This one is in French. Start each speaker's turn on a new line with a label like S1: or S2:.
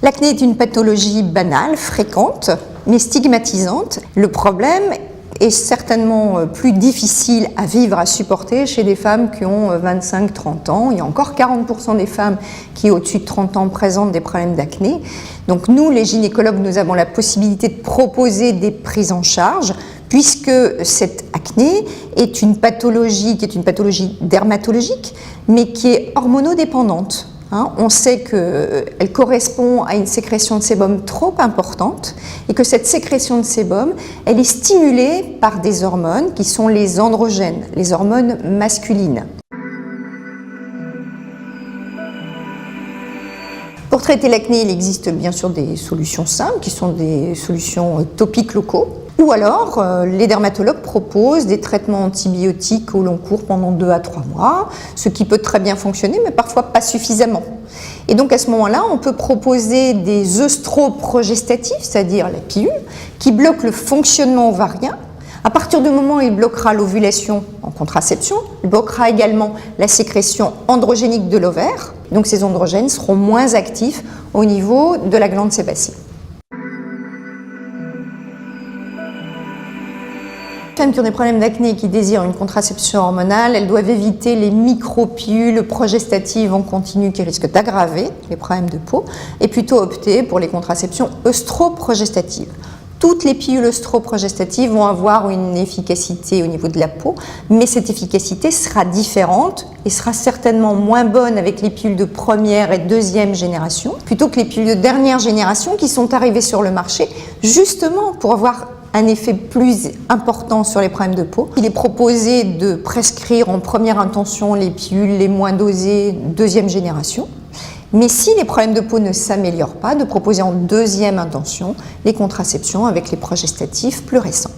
S1: L'acné est une pathologie banale, fréquente, mais stigmatisante. Le problème est certainement plus difficile à vivre, à supporter chez des femmes qui ont 25-30 ans. Il y a encore 40% des femmes qui, au-dessus de 30 ans, présentent des problèmes d'acné. Donc nous, les gynécologues, nous avons la possibilité de proposer des prises en charge, puisque cette acné est une pathologie qui est une pathologie dermatologique, mais qui est hormonodépendante. On sait qu'elle correspond à une sécrétion de sébum trop importante et que cette sécrétion de sébum, elle est stimulée par des hormones qui sont les androgènes, les hormones masculines. Pour traiter l'acné, il existe bien sûr des solutions simples qui sont des solutions topiques locaux. Ou alors, les dermatologues proposent des traitements antibiotiques au long cours pendant 2 à 3 mois, ce qui peut très bien fonctionner, mais parfois pas suffisamment. Et donc à ce moment-là, on peut proposer des œstroprogestatifs, c'est-à-dire la pilule, qui bloquent le fonctionnement ovarien. À partir du moment où il bloquera l'ovulation en contraception, il bloquera également la sécrétion androgénique de l'ovaire. Donc ces androgènes seront moins actifs au niveau de la glande sébacée. Les femmes qui ont des problèmes d'acné et qui désirent une contraception hormonale, elles doivent éviter les micro-pilules progestatives en continu qui risquent d'aggraver les problèmes de peau et plutôt opter pour les contraceptions œstroprogestatives. Toutes les pilules œstroprogestatives vont avoir une efficacité au niveau de la peau, mais cette efficacité sera différente et sera certainement moins bonne avec les pilules de première et deuxième génération, plutôt que les pilules de dernière génération qui sont arrivées sur le marché justement pour avoir un effet plus important sur les problèmes de peau. Il est proposé de prescrire en première intention les pilules les moins dosées deuxième génération. Mais si les problèmes de peau ne s'améliorent pas, de proposer en deuxième intention les contraceptions avec les progestatifs plus récents.